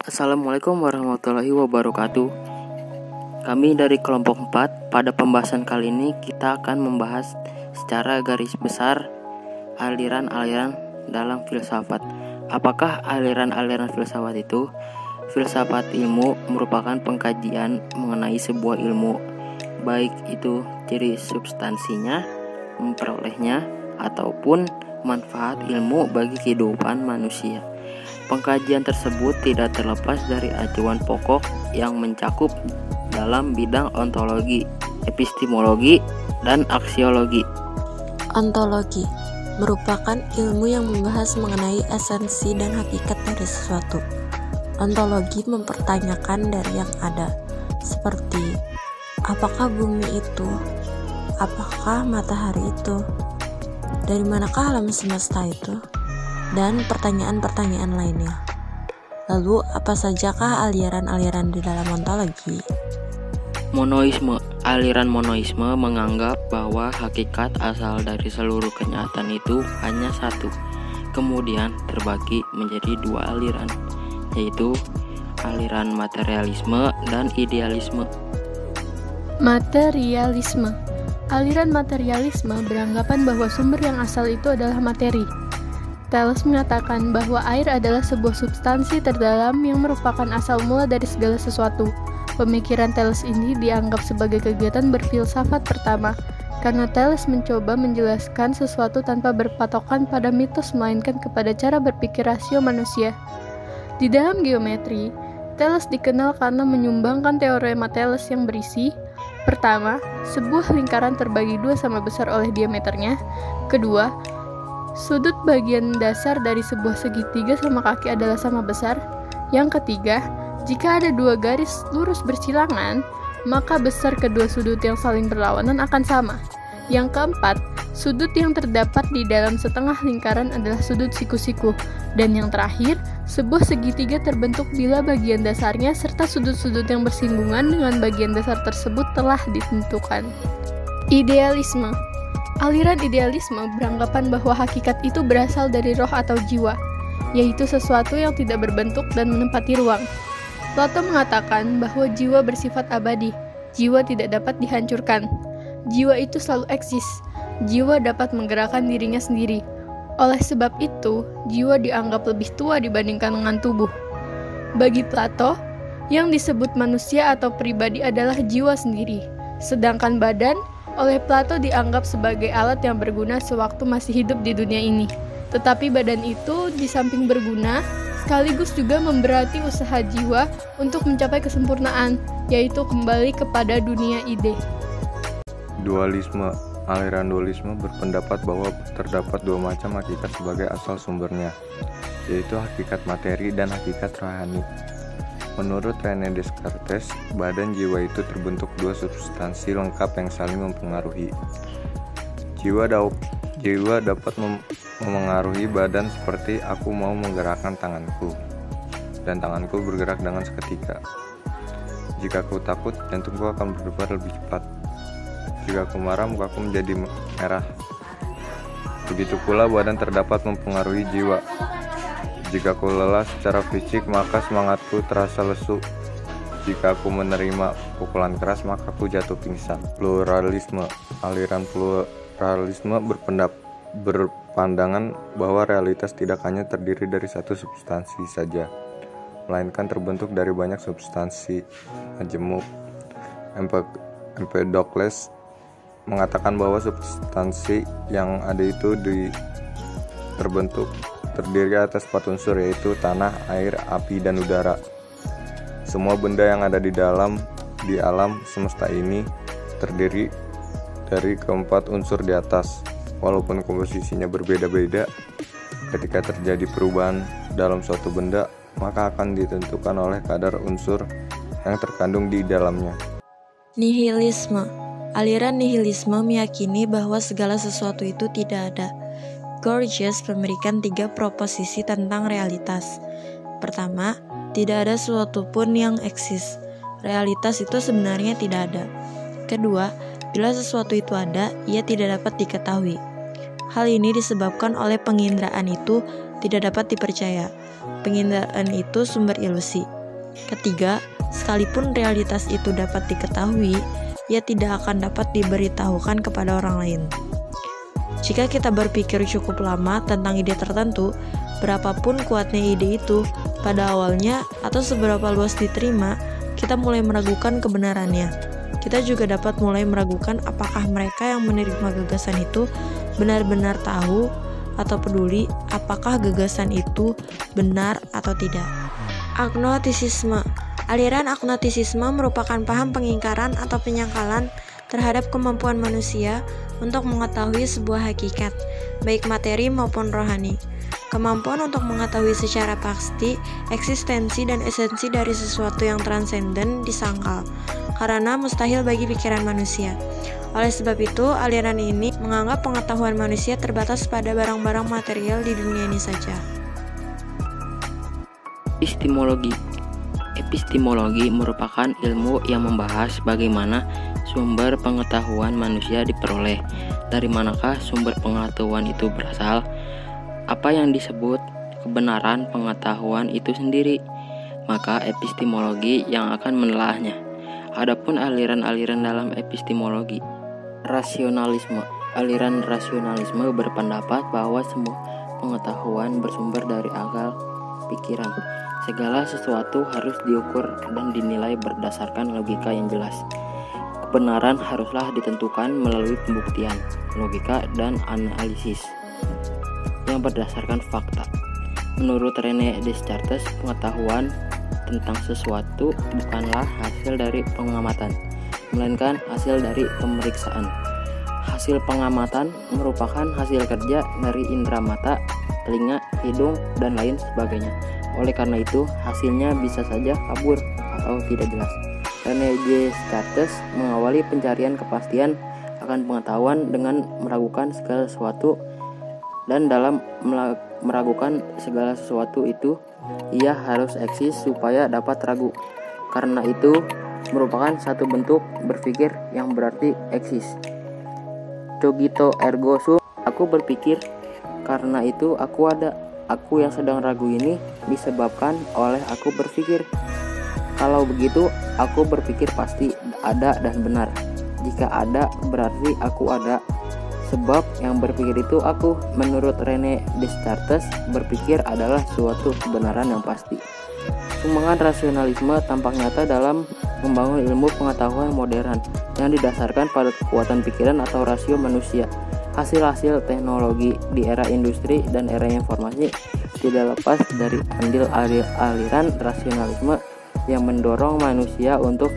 Assalamualaikum warahmatullahi wabarakatuh. Kami dari kelompok 4. Pada pembahasan kali ini kita akan membahas secara garis besar aliran-aliran dalam filsafat. Apakah aliran-aliran filsafat itu? Filsafat ilmu merupakan pengkajian mengenai sebuah ilmu, baik itu ciri substansinya, memperolehnya, ataupun manfaat ilmu bagi kehidupan manusia. Pengkajian tersebut tidak terlepas dari acuan pokok yang mencakup dalam bidang ontologi, epistemologi, dan aksiologi. Ontologi merupakan ilmu yang membahas mengenai esensi dan hakikat dari sesuatu. Ontologi mempertanyakan dari yang ada, seperti apakah bumi itu, apakah matahari itu, dari manakah alam semesta itu, dan pertanyaan-pertanyaan lainnya. Lalu, apa sajakah aliran-aliran di dalam ontologi? Monoisme. Aliran monoisme menganggap bahwa hakikat asal dari seluruh kenyataan itu hanya satu, kemudian terbagi menjadi dua aliran, yaitu aliran materialisme dan idealisme. Materialisme. Aliran materialisme beranggapan bahwa sumber yang asal itu adalah materi. Thales mengatakan bahwa air adalah sebuah substansi terdalam yang merupakan asal mula dari segala sesuatu. Pemikiran Thales ini dianggap sebagai kegiatan berfilsafat pertama, karena Thales mencoba menjelaskan sesuatu tanpa berpatokan pada mitos melainkan kepada cara berpikir rasio manusia. Di dalam geometri, Thales dikenal karena menyumbangkan teorema Thales yang berisi: pertama, sebuah lingkaran terbagi dua sama besar oleh diameternya. Kedua, sudut bagian dasar dari sebuah segitiga sama kaki adalah sama besar. Yang ketiga, jika ada dua garis lurus bersilangan, maka besar kedua sudut yang saling berlawanan akan sama. Yang keempat, sudut yang terdapat di dalam setengah lingkaran adalah sudut siku-siku. Dan yang terakhir, sebuah segitiga terbentuk bila bagian dasarnya serta sudut-sudut yang bersinggungan dengan bagian dasar tersebut telah ditentukan. Idealisme. Aliran idealisme beranggapan bahwa hakikat itu berasal dari roh atau jiwa, yaitu sesuatu yang tidak berbentuk dan menempati ruang. Plato mengatakan bahwa jiwa bersifat abadi, jiwa tidak dapat dihancurkan. Jiwa itu selalu eksis, jiwa dapat menggerakkan dirinya sendiri. Oleh sebab itu, jiwa dianggap lebih tua dibandingkan dengan tubuh. Bagi Plato, yang disebut manusia atau pribadi adalah jiwa sendiri, sedangkan badan oleh Plato dianggap sebagai alat yang berguna sewaktu masih hidup di dunia ini. Tetapi badan itu di samping berguna, sekaligus juga memberati usaha jiwa untuk mencapai kesempurnaan, yaitu kembali kepada dunia ide. Dualisme. Aliran dualisme berpendapat bahwa terdapat dua macam hakikat sebagai asal sumbernya, yaitu hakikat materi dan hakikat rohani. Menurut René Descartes, badan jiwa itu terbentuk dua substansi lengkap yang saling mempengaruhi. Jiwa dapat memengaruhi badan seperti aku mau menggerakkan tanganku, dan tanganku bergerak dengan seketika. Jika aku takut, jantungku akan berdebar lebih cepat. Jika aku marah, mukaku menjadi merah. Begitu pula badan terdapat mempengaruhi jiwa. Jika aku lelah secara fisik, maka semangatku terasa lesu. Jika aku menerima pukulan keras, maka aku jatuh pingsan. Pluralisme. Aliran pluralisme berpandangan bahwa realitas tidak hanya terdiri dari satu substansi saja, melainkan terbentuk dari banyak substansi majemuk. Empedokles mengatakan bahwa substansi yang ada itu terdiri atas 4 unsur, yaitu tanah, air, api, dan udara. Semua benda yang ada di alam semesta ini terdiri dari keempat unsur di atas. Walaupun komposisinya berbeda-beda, ketika terjadi perubahan dalam suatu benda, maka akan ditentukan oleh kadar unsur yang terkandung di dalamnya. Nihilisme. Aliran nihilisme meyakini bahwa segala sesuatu itu tidak ada. Gorgias memberikan 3 proposisi tentang realitas. Pertama, tidak ada sesuatu pun yang eksis. Realitas itu sebenarnya tidak ada. Kedua, bila sesuatu itu ada, ia tidak dapat diketahui. Hal ini disebabkan oleh penginderaan itu tidak dapat dipercaya. Penginderaan itu sumber ilusi. Ketiga, sekalipun realitas itu dapat diketahui, ia tidak akan dapat diberitahukan kepada orang lain. Jika kita berpikir cukup lama tentang ide tertentu, berapapun kuatnya ide itu, pada awalnya atau seberapa luas diterima, kita mulai meragukan kebenarannya. Kita juga dapat mulai meragukan apakah mereka yang menerima gagasan itu benar-benar tahu atau peduli apakah gagasan itu benar atau tidak. Agnostisisme. Aliran agnostisisme merupakan paham pengingkaran atau penyangkalan terhadap kemampuan manusia untuk mengetahui sebuah hakikat, baik materi maupun rohani. Kemampuan untuk mengetahui secara pasti eksistensi dan esensi dari sesuatu yang transenden disangkal, karena mustahil bagi pikiran manusia. Oleh sebab itu, aliran ini menganggap pengetahuan manusia terbatas pada barang-barang material di dunia ini saja. Epistemologi. Epistemologi merupakan ilmu yang membahas bagaimana sumber pengetahuan manusia diperoleh, dari manakah sumber pengetahuan itu berasal, apa yang disebut kebenaran pengetahuan itu sendiri, maka epistemologi yang akan menelaahnya. Adapun aliran-aliran dalam epistemologi. Rasionalisme. Aliran rasionalisme berpendapat bahwa semua pengetahuan bersumber dari akal pikiran. Segala sesuatu harus diukur dan dinilai berdasarkan logika yang jelas. Kebenaran haruslah ditentukan melalui pembuktian, logika, dan analisis yang berdasarkan fakta. Menurut René Descartes, pengetahuan tentang sesuatu bukanlah hasil dari pengamatan, melainkan hasil dari pemeriksaan. Hasil pengamatan merupakan hasil kerja dari indera mata, telinga, hidung, dan lain sebagainya. Oleh karena itu, hasilnya bisa saja kabur atau tidak jelas. René Descartes mengawali pencarian kepastian akan pengetahuan dengan meragukan segala sesuatu, dan dalam meragukan segala sesuatu itu, ia harus eksis supaya dapat ragu. Karena itu, merupakan satu bentuk berpikir yang berarti eksis. Cogito ergo sum, aku berpikir, karena itu aku ada. Aku yang sedang ragu ini disebabkan oleh aku berpikir. Kalau begitu, aku berpikir pasti ada dan benar. Jika ada, berarti aku ada. Sebab yang berpikir itu aku. Menurut René Descartes, berpikir adalah suatu kebenaran yang pasti. Sumbangan rasionalisme tampak nyata dalam membangun ilmu pengetahuan modern yang didasarkan pada kekuatan pikiran atau rasio manusia. Hasil-hasil teknologi di era industri dan era informasi tidak lepas dari andil aliran rasionalisme yang mendorong manusia untuk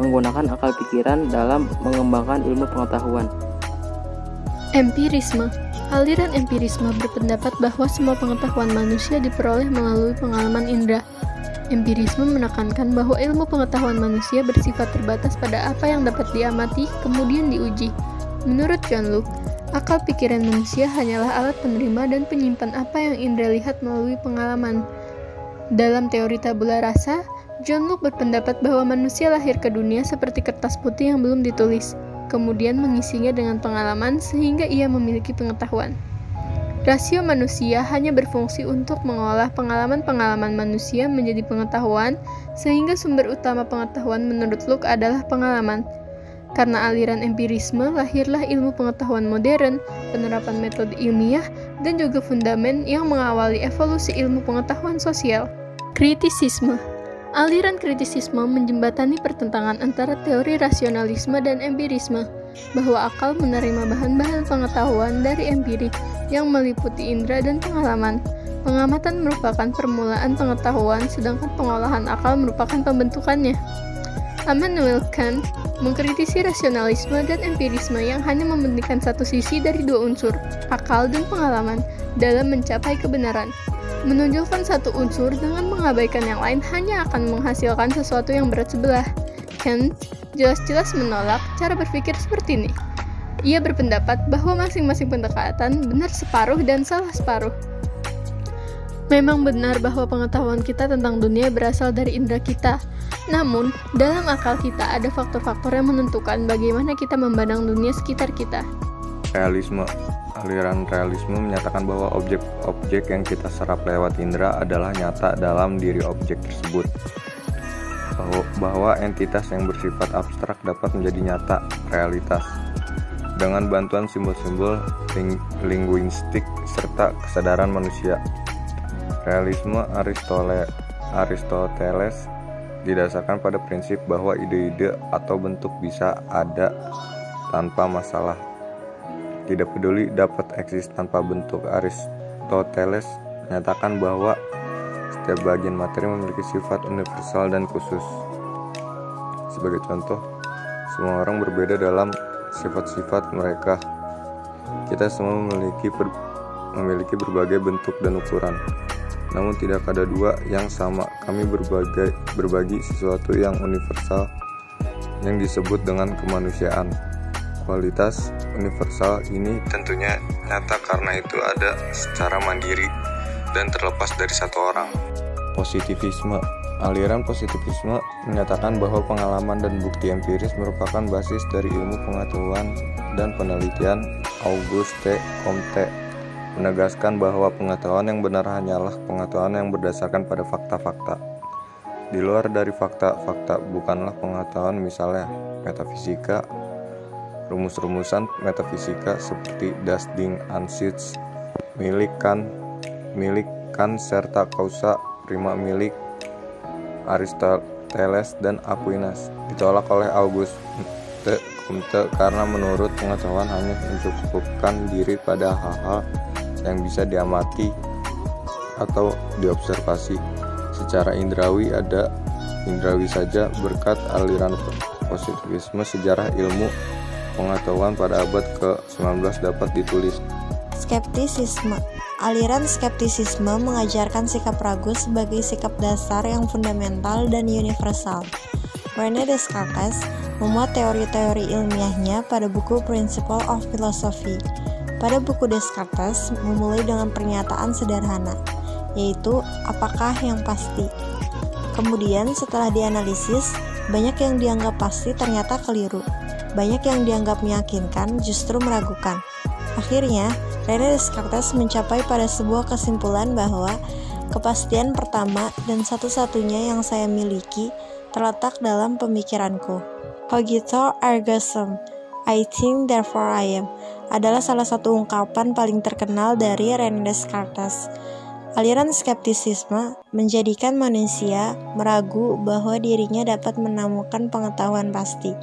menggunakan akal pikiran dalam mengembangkan ilmu pengetahuan. Empirisme. Aliran empirisme berpendapat bahwa semua pengetahuan manusia diperoleh melalui pengalaman indera. Empirisme menekankan bahwa ilmu pengetahuan manusia bersifat terbatas pada apa yang dapat diamati kemudian diuji. Menurut John Locke, akal pikiran manusia hanyalah alat penerima dan penyimpan apa yang indera lihat melalui pengalaman. Dalam teori tabula rasa, John Locke berpendapat bahwa manusia lahir ke dunia seperti kertas putih yang belum ditulis, kemudian mengisinya dengan pengalaman sehingga ia memiliki pengetahuan. Rasio manusia hanya berfungsi untuk mengolah pengalaman-pengalaman manusia menjadi pengetahuan, sehingga sumber utama pengetahuan menurut Locke adalah pengalaman. Karena aliran empirisme, lahirlah ilmu pengetahuan modern, penerapan metode ilmiah, dan juga fundamen yang mengawali evolusi ilmu pengetahuan sosial. Kritisisme. Aliran kritisisme menjembatani pertentangan antara teori rasionalisme dan empirisme, bahwa akal menerima bahan-bahan pengetahuan dari empirik yang meliputi indera dan pengalaman. Pengamatan merupakan permulaan pengetahuan, sedangkan pengolahan akal merupakan pembentukannya. Immanuel Kant mengkritisi rasionalisme dan empirisme yang hanya mementingkan satu sisi dari dua unsur, akal dan pengalaman, dalam mencapai kebenaran. Menonjolkan satu unsur dengan mengabaikan yang lain hanya akan menghasilkan sesuatu yang berat sebelah. Kant jelas-jelas menolak cara berpikir seperti ini. Ia berpendapat bahwa masing-masing pendekatan benar separuh dan salah separuh. Memang benar bahwa pengetahuan kita tentang dunia berasal dari indera kita. Namun, dalam akal kita ada faktor-faktor yang menentukan bagaimana kita memandang dunia sekitar kita. Realisme. Aliran realisme menyatakan bahwa objek-objek yang kita serap lewat indera adalah nyata dalam diri objek tersebut. Bahwa entitas yang bersifat abstrak dapat menjadi nyata, realitas, dengan bantuan simbol-simbol linguistik serta kesadaran manusia. Realisme Aristoteles didasarkan pada prinsip bahwa ide-ide atau bentuk bisa ada tanpa masalah. Tidak peduli dapat eksis tanpa bentuk. Aristoteles menyatakan bahwa setiap bagian materi memiliki sifat universal dan khusus. Sebagai contoh, semua orang berbeda dalam sifat-sifat mereka. Kita semua memiliki berbagai bentuk dan ukuran. Namun tidak ada dua yang sama. Kami berbagi sesuatu yang universal yang disebut dengan kemanusiaan. Kualitas universal ini tentunya nyata karena itu ada secara mandiri dan terlepas dari satu orang. Positivisme. Aliran positivisme menyatakan bahwa pengalaman dan bukti empiris merupakan basis dari ilmu pengetahuan dan penelitian. Auguste Comte menegaskan bahwa pengetahuan yang benar hanyalah pengetahuan yang berdasarkan pada fakta-fakta. Di luar dari fakta-fakta bukanlah pengetahuan, misalnya metafisika. Rumus-rumusan metafisika seperti Das Ding an sich, milik Kant serta causa prima milik Aristoteles dan Aquinas ditolak oleh Auguste Comte karena menurut pengetahuan hanya mencukupkan diri pada hal-hal yang bisa diamati atau diobservasi secara indrawi saja. Berkat aliran positivisme, sejarah ilmu pengetahuan pada abad ke-19 dapat ditulis. Skeptisisme. Aliran skeptisisme mengajarkan sikap ragu sebagai sikap dasar yang fundamental dan universal. René Descartes memuat teori-teori ilmiahnya pada buku Principles of Philosophy. Pada buku Descartes memulai dengan pernyataan sederhana, yaitu apakah yang pasti. Kemudian setelah dianalisis, banyak yang dianggap pasti ternyata keliru. Banyak yang dianggap meyakinkan justru meragukan. Akhirnya, René Descartes mencapai pada sebuah kesimpulan bahwa kepastian pertama dan satu-satunya yang saya miliki terletak dalam pemikiranku. Cogito ergo sum, I think therefore I am, adalah salah satu ungkapan paling terkenal dari René Descartes. Aliran skeptisisme menjadikan manusia meragu bahwa dirinya dapat menemukan pengetahuan pasti.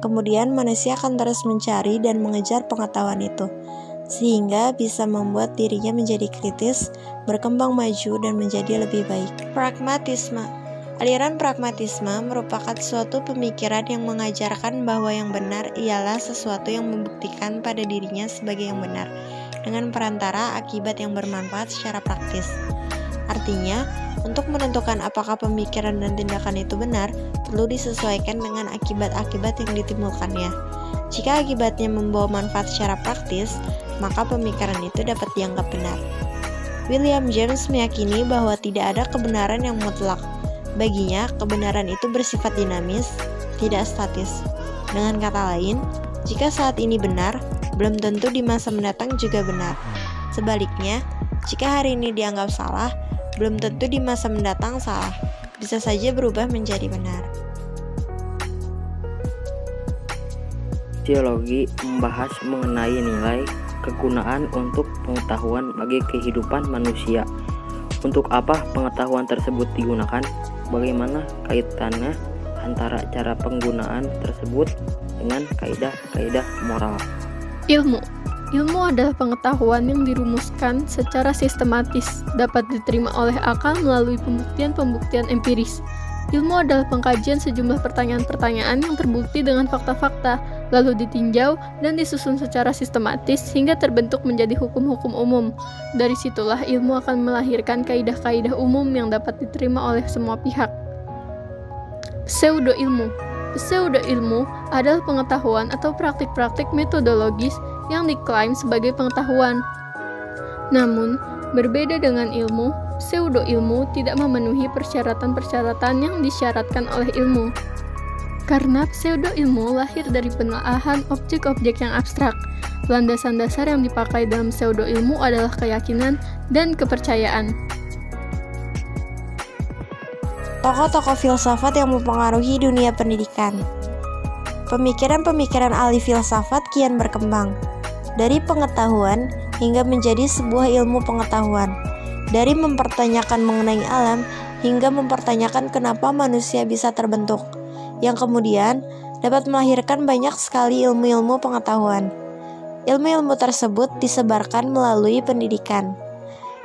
Kemudian manusia akan terus mencari dan mengejar pengetahuan itu, sehingga bisa membuat dirinya menjadi kritis, berkembang maju, dan menjadi lebih baik. Pragmatisme. Aliran pragmatisme merupakan suatu pemikiran yang mengajarkan bahwa yang benar ialah sesuatu yang membuktikan pada dirinya sebagai yang benar, dengan perantara akibat yang bermanfaat secara praktis. Artinya, untuk menentukan apakah pemikiran dan tindakan itu benar, perlu disesuaikan dengan akibat-akibat yang ditimbulkannya. Jika akibatnya membawa manfaat secara praktis, maka pemikiran itu dapat dianggap benar. William James meyakini bahwa tidak ada kebenaran yang mutlak. Baginya, kebenaran itu bersifat dinamis, tidak statis. Dengan kata lain, jika saat ini benar, belum tentu di masa mendatang juga benar. Sebaliknya, jika hari ini dianggap salah, belum tentu di masa mendatang salah. Bisa saja berubah menjadi benar. Teologi membahas mengenai nilai kegunaan untuk pengetahuan bagi kehidupan manusia. Untuk apa pengetahuan tersebut digunakan? Bagaimana kaitannya antara cara penggunaan tersebut dengan kaidah-kaidah moral? Ilmu adalah pengetahuan yang dirumuskan secara sistematis, dapat diterima oleh akal melalui pembuktian-pembuktian empiris. Ilmu adalah pengkajian sejumlah pertanyaan-pertanyaan yang terbukti dengan fakta-fakta, lalu ditinjau dan disusun secara sistematis hingga terbentuk menjadi hukum-hukum umum. Dari situlah ilmu akan melahirkan kaidah-kaidah umum yang dapat diterima oleh semua pihak. Pseudo-ilmu adalah pengetahuan atau praktik-praktik metodologis yang diklaim sebagai pengetahuan. Namun, berbeda dengan ilmu, pseudo-ilmu tidak memenuhi persyaratan-persyaratan yang disyaratkan oleh ilmu. Karena pseudo-ilmu lahir dari penelaahan objek-objek yang abstrak, Landasan dasar yang dipakai dalam pseudo ilmu adalah keyakinan dan kepercayaan. Tokoh-tokoh filsafat yang mempengaruhi dunia pendidikan. Pemikiran-pemikiran ahli filsafat kian berkembang, dari pengetahuan hingga menjadi sebuah ilmu pengetahuan, dari mempertanyakan mengenai alam hingga mempertanyakan kenapa manusia bisa terbentuk, yang kemudian dapat melahirkan banyak sekali ilmu-ilmu pengetahuan. Ilmu-ilmu tersebut disebarkan melalui pendidikan.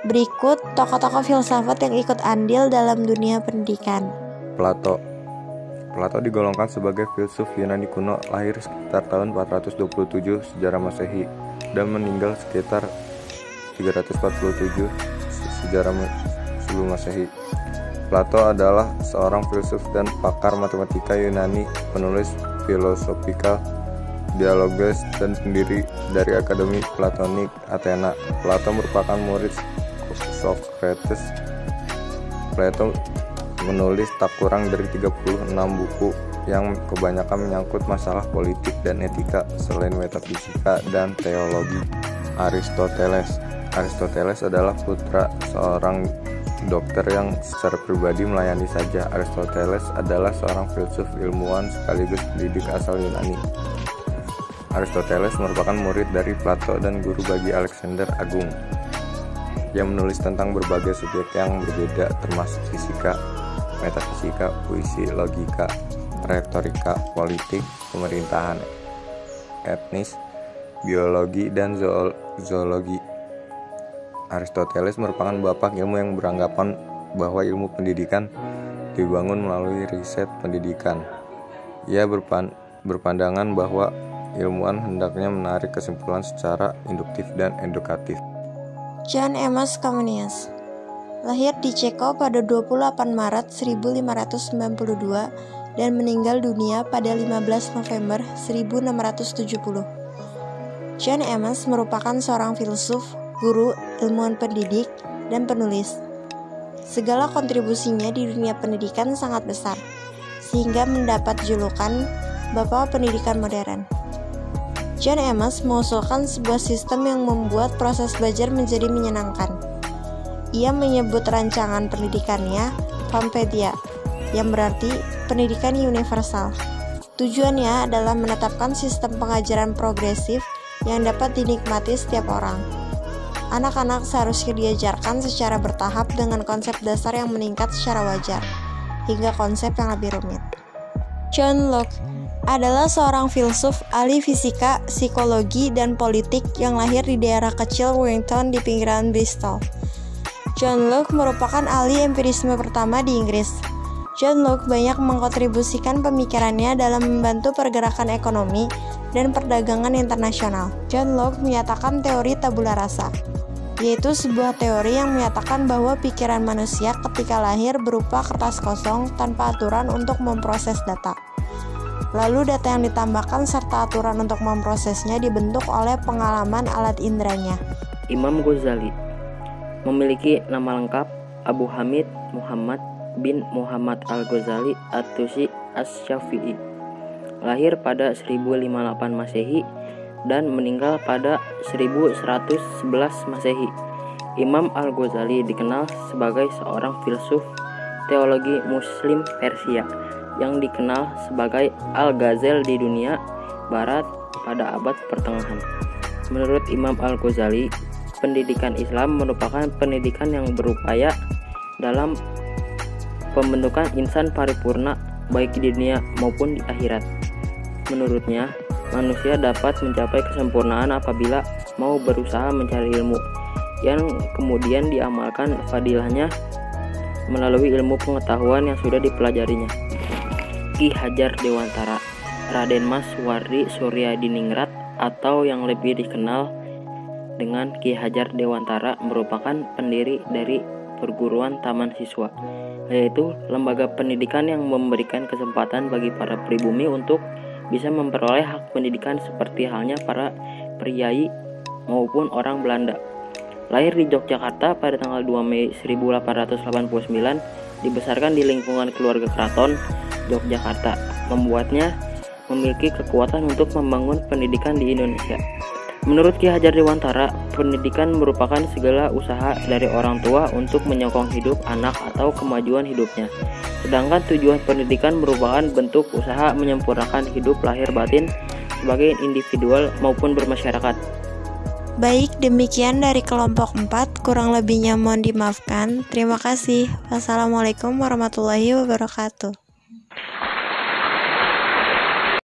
Berikut tokoh-tokoh filsafat yang ikut andil dalam dunia pendidikan. Plato digolongkan sebagai filsuf Yunani kuno, lahir sekitar tahun 427 sejarah Masehi dan meninggal sekitar 347 sejarah sebelum Masehi. Plato adalah seorang filsuf dan pakar matematika Yunani, penulis Philosophical Dialogues dan pendiri dari Akademi Platonik Athena. Plato merupakan murid Socrates. Plato menulis tak kurang dari 36 buku yang kebanyakan menyangkut masalah politik dan etika selain metafisika dan teologi. Aristoteles adalah putra seorang dokter yang secara pribadi melayani saja. Aristoteles adalah seorang filsuf, ilmuwan sekaligus pendidik asal Yunani. Aristoteles merupakan murid dari Plato dan guru bagi Alexander Agung, yang menulis tentang berbagai subjek yang berbeda termasuk fisika, metafisika, puisi, logika, retorika, politik, pemerintahan, etnis, biologi, dan zoologi. Aristoteles merupakan bapak ilmu yang beranggapan bahwa ilmu pendidikan dibangun melalui riset pendidikan. Ia berpandangan bahwa ilmuwan hendaknya menarik kesimpulan secara induktif dan edukatif. John Amos Comenius lahir di Ceko pada 28 Maret 1592 dan meninggal dunia pada 15 November 1670. John Amos merupakan seorang filsuf, guru, ilmuwan pendidik, dan penulis. Segala kontribusinya di dunia pendidikan sangat besar, sehingga mendapat julukan Bapak Pendidikan Modern. John Amos mengusulkan sebuah sistem yang membuat proses belajar menjadi menyenangkan. Ia menyebut rancangan pendidikannya Pampedia, yang berarti pendidikan universal. Tujuannya adalah menetapkan sistem pengajaran progresif yang dapat dinikmati setiap orang. Anak-anak seharusnya diajarkan secara bertahap dengan konsep dasar yang meningkat secara wajar, hingga konsep yang lebih rumit. John Locke adalah seorang filsuf, ahli fisika, psikologi, dan politik yang lahir di daerah kecil Warrington di pinggiran Bristol. John Locke merupakan ahli empirisme pertama di Inggris. John Locke banyak mengkontribusikan pemikirannya dalam membantu pergerakan ekonomi dan perdagangan internasional. John Locke menyatakan teori tabula rasa, yaitu sebuah teori yang menyatakan bahwa pikiran manusia ketika lahir berupa kertas kosong tanpa aturan untuk memproses data. Lalu data yang ditambahkan serta aturan untuk memprosesnya dibentuk oleh pengalaman alat inderanya. Imam Ghazali memiliki nama lengkap Abu Hamid Muhammad bin Muhammad Al-Ghazali At-Tusi Asy-Syafi'i. Lahir pada 1058 Masehi dan meninggal pada 1111 Masehi. Imam Al-Ghazali dikenal sebagai seorang filsuf teologi Muslim Persia yang dikenal sebagai Al-Ghazal di dunia barat pada abad pertengahan. Menurut Imam Al-Ghazali, pendidikan Islam merupakan pendidikan yang berupaya dalam pembentukan insan paripurna baik di dunia maupun di akhirat. Menurutnya, manusia dapat mencapai kesempurnaan apabila mau berusaha mencari ilmu yang kemudian diamalkan fadilahnya melalui ilmu pengetahuan yang sudah dipelajarinya. Ki Hajar Dewantara, Raden Mas Wardi Suryadiningrat atau yang lebih dikenal dengan Ki Hajar Dewantara merupakan pendiri dari perguruan Taman Siswa, yaitu lembaga pendidikan yang memberikan kesempatan bagi para pribumi untuk bisa memperoleh hak pendidikan seperti halnya para priai maupun orang Belanda. Lahir di Yogyakarta pada tanggal 2 Mei 1889, dibesarkan di lingkungan keluarga keraton Yogyakarta, membuatnya memiliki kekuatan untuk membangun pendidikan di Indonesia. Menurut Ki Hajar Dewantara, pendidikan merupakan segala usaha dari orang tua untuk menyokong hidup anak atau kemajuan hidupnya. Sedangkan tujuan pendidikan merupakan bentuk usaha menyempurnakan hidup lahir batin sebagai individual maupun bermasyarakat. Baik, demikian dari kelompok 4, kurang lebihnya mohon dimaafkan. Terima kasih. Wassalamualaikum warahmatullahi wabarakatuh.